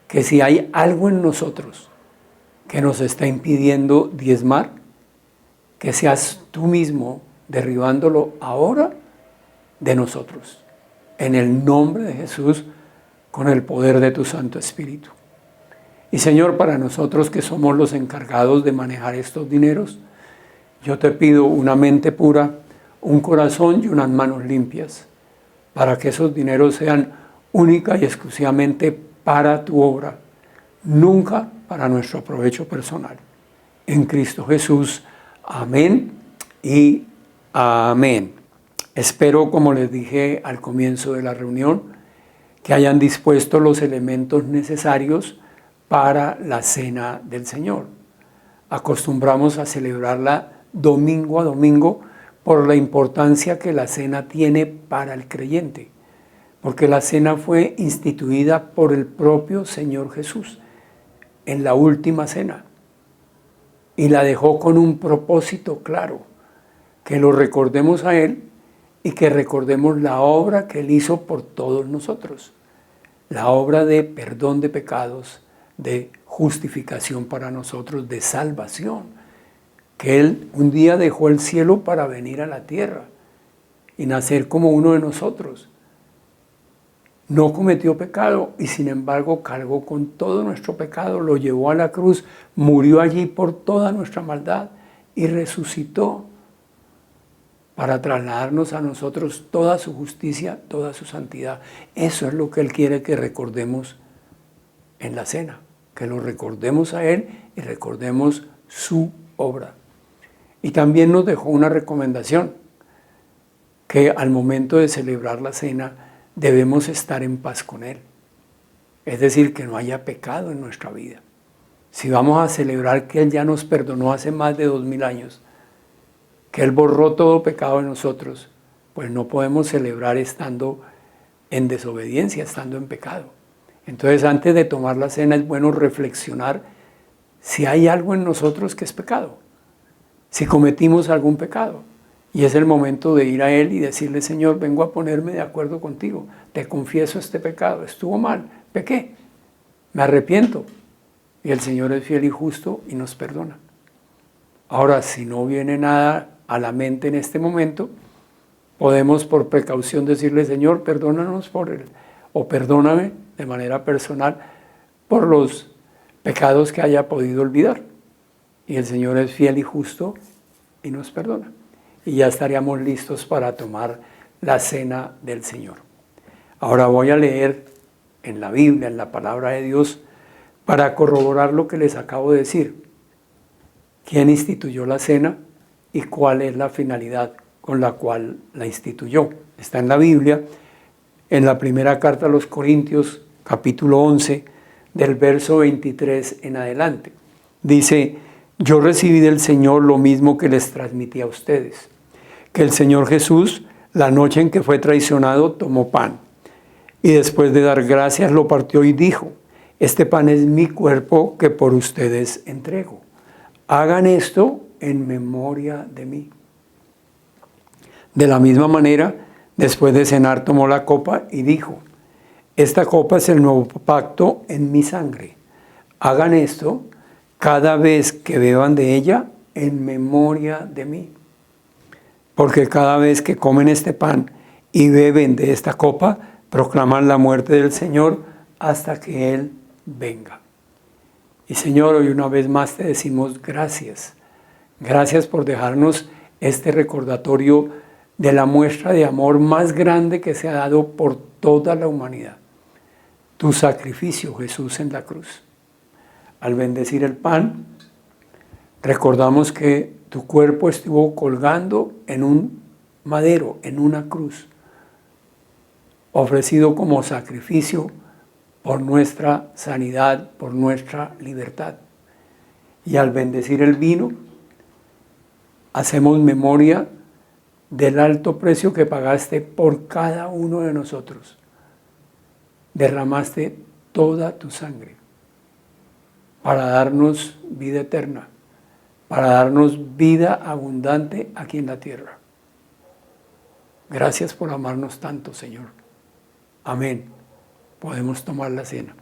que si hay algo en nosotros que nos está impidiendo diezmar, que seas tú mismo derribándolo ahora de nosotros. En el nombre de Jesús, con el poder de tu Santo Espíritu. Y Señor, para nosotros que somos los encargados de manejar estos dineros, yo te pido una mente pura, un corazón y unas manos limpias, para que esos dineros sean única y exclusivamente para tu obra, nunca para nuestro provecho personal. En Cristo Jesús, amén y amén. Espero, como les dije al comienzo de la reunión, que hayan dispuesto los elementos necesarios para la cena del Señor. Acostumbramos a celebrarla domingo a domingo por la importancia que la cena tiene para el creyente, porque la cena fue instituida por el propio Señor Jesús en la última cena y la dejó con un propósito claro, que lo recordemos a Él y que recordemos la obra que Él hizo por todos nosotros, la obra de perdón de pecados, de justificación para nosotros, de salvación, que Él un día dejó el cielo para venir a la tierra y nacer como uno de nosotros. No cometió pecado y sin embargo cargó con todo nuestro pecado, lo llevó a la cruz, murió allí por toda nuestra maldad y resucitó para trasladarnos a nosotros toda su justicia, toda su santidad. Eso es lo que Él quiere que recordemos en la cena, que lo recordemos a Él y recordemos su obra. Y también nos dejó una recomendación, que al momento de celebrar la cena debemos estar en paz con Él. Es decir, que no haya pecado en nuestra vida. Si vamos a celebrar que Él ya nos perdonó hace más de 2000 años, que Él borró todo pecado de nosotros, pues no podemos celebrar estando en desobediencia, estando en pecado. Entonces, antes de tomar la cena es bueno reflexionar si hay algo en nosotros que es pecado, si cometimos algún pecado. Y es el momento de ir a Él y decirle: Señor, vengo a ponerme de acuerdo contigo, te confieso este pecado, estuvo mal, pequé, me arrepiento. Y el Señor es fiel y justo y nos perdona. Ahora, si no viene nada a la mente en este momento, podemos por precaución decirle: Señor, perdónanos o perdóname de manera personal por los pecados que haya podido olvidar. Y el Señor es fiel y justo y nos perdona. Y ya estaríamos listos para tomar la cena del Señor. Ahora voy a leer en la Biblia, en la palabra de Dios, para corroborar lo que les acabo de decir. ¿Quién instituyó la cena y cuál es la finalidad con la cual la instituyó? Está en la Biblia, en la primera carta a los Corintios, capítulo 11, del verso 23 en adelante. Dice: yo recibí del Señor lo mismo que les transmití a ustedes, que el Señor Jesús, la noche en que fue traicionado, tomó pan, y después de dar gracias lo partió y dijo: este pan es mi cuerpo que por ustedes entrego. Hagan esto en memoria de mí. De la misma manera, después de cenar, tomó la copa y dijo: esta copa es el nuevo pacto en mi sangre. Hagan esto cada vez que beban de ella en memoria de mí. Porque cada vez que comen este pan y beben de esta copa, proclaman la muerte del Señor hasta que Él venga. Y Señor, hoy una vez más te decimos gracias. Gracias por dejarnos este recordatorio de la muestra de amor más grande que se ha dado por toda la humanidad. Tu sacrificio, Jesús, en la cruz. Al bendecir el pan, recordamos que tu cuerpo estuvo colgando en un madero, en una cruz, ofrecido como sacrificio por nuestra sanidad, por nuestra libertad. Y al bendecir el vino, hacemos memoria del alto precio que pagaste por cada uno de nosotros. Derramaste toda tu sangre para darnos vida eterna, para darnos vida abundante aquí en la tierra. Gracias por amarnos tanto, Señor. Amén. Podemos tomar la cena.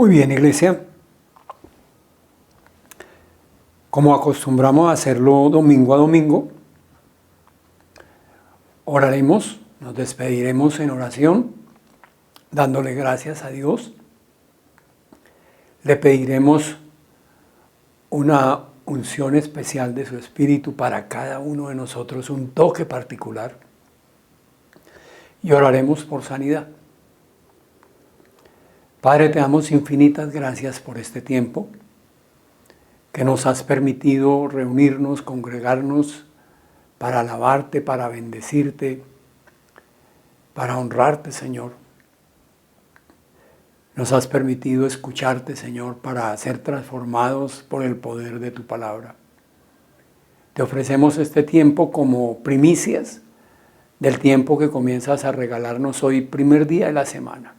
Muy bien, iglesia. Como acostumbramos a hacerlo domingo a domingo, oraremos, nos despediremos en oración, dándole gracias a Dios. Le pediremos una unción especial de su Espíritu para cada uno de nosotros, un toque particular. Y oraremos por sanidad. Padre, te damos infinitas gracias por este tiempo que nos has permitido reunirnos, congregarnos para alabarte, para bendecirte, para honrarte, Señor. Nos has permitido escucharte, Señor, para ser transformados por el poder de tu palabra. Te ofrecemos este tiempo como primicias del tiempo que comienzas a regalarnos hoy, primer día de la semana.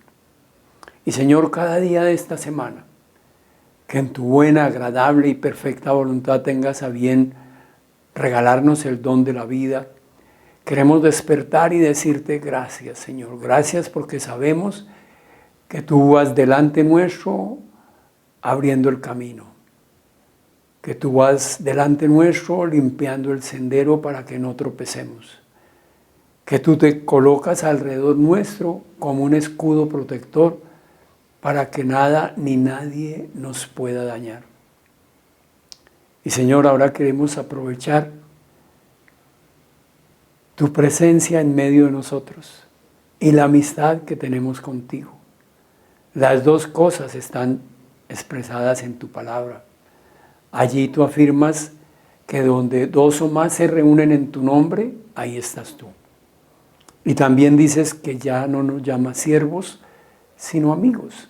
Y Señor, cada día de esta semana, que en tu buena, agradable y perfecta voluntad tengas a bien regalarnos el don de la vida. Queremos despertar y decirte gracias, Señor. Gracias porque sabemos que tú vas delante nuestro abriendo el camino. Que tú vas delante nuestro limpiando el sendero para que no tropecemos. Que tú te colocas alrededor nuestro como un escudo protector para que nada ni nadie nos pueda dañar. Y Señor, ahora queremos aprovechar tu presencia en medio de nosotros y la amistad que tenemos contigo. Las dos cosas están expresadas en tu palabra. Allí tú afirmas que donde dos o más se reúnen en tu nombre, ahí estás tú. Y también dices que ya no nos llamas siervos, sino amigos.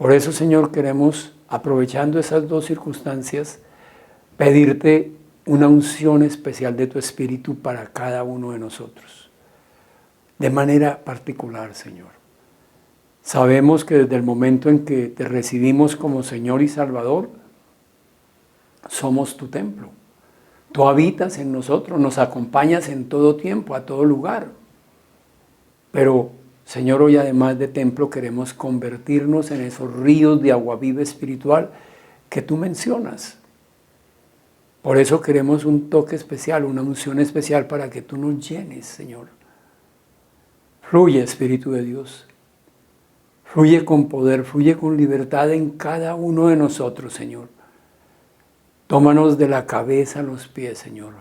Por eso, Señor, queremos, aprovechando esas dos circunstancias, pedirte una unción especial de tu Espíritu para cada uno de nosotros. De manera particular, Señor. Sabemos que desde el momento en que te recibimos como Señor y Salvador, somos tu templo. Tú habitas en nosotros, nos acompañas en todo tiempo, a todo lugar. Pero, Señor, hoy además de templo queremos convertirnos en esos ríos de agua viva espiritual que tú mencionas. Por eso queremos un toque especial, una unción especial para que tú nos llenes, Señor. Fluye, Espíritu de Dios. Fluye con poder, fluye con libertad en cada uno de nosotros, Señor. Tómanos de la cabeza a los pies, Señor.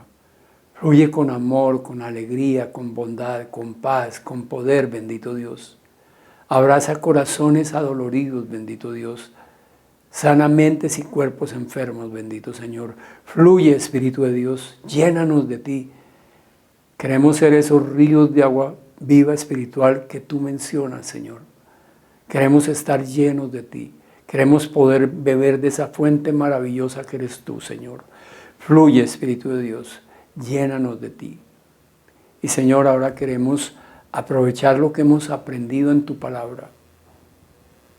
Fluye con amor, con alegría, con bondad, con paz, con poder, bendito Dios. Abraza corazones adoloridos, bendito Dios. Sana mentes y cuerpos enfermos, bendito Señor. Fluye, Espíritu de Dios, llénanos de ti. Queremos ser esos ríos de agua viva espiritual que tú mencionas, Señor. Queremos estar llenos de ti. Queremos poder beber de esa fuente maravillosa que eres tú, Señor. Fluye, Espíritu de Dios. Llénanos de ti. Y Señor, ahora queremos aprovechar lo que hemos aprendido en tu palabra,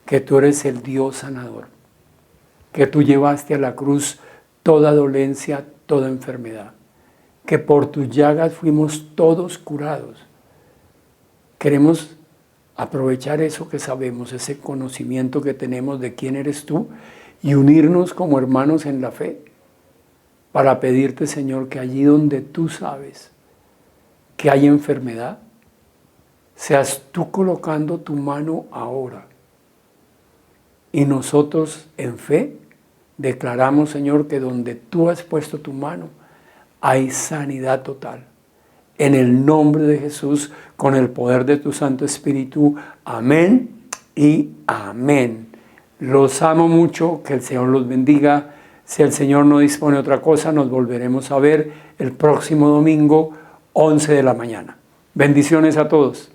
que tú eres el Dios sanador, que tú llevaste a la cruz toda dolencia, toda enfermedad, que por tus llagas fuimos todos curados. Queremos aprovechar eso que sabemos, ese conocimiento que tenemos de quién eres tú y unirnos como hermanos en la fe, para pedirte, Señor, que allí donde tú sabes que hay enfermedad, seas tú colocando tu mano ahora. Y nosotros en fe declaramos, Señor, que donde tú has puesto tu mano hay sanidad total. En el nombre de Jesús, con el poder de tu Santo Espíritu. Amén y amén. Los amo mucho, que el Señor los bendiga. Si el Señor no dispone otra cosa, nos volveremos a ver el próximo domingo, 11 de la mañana. Bendiciones a todos.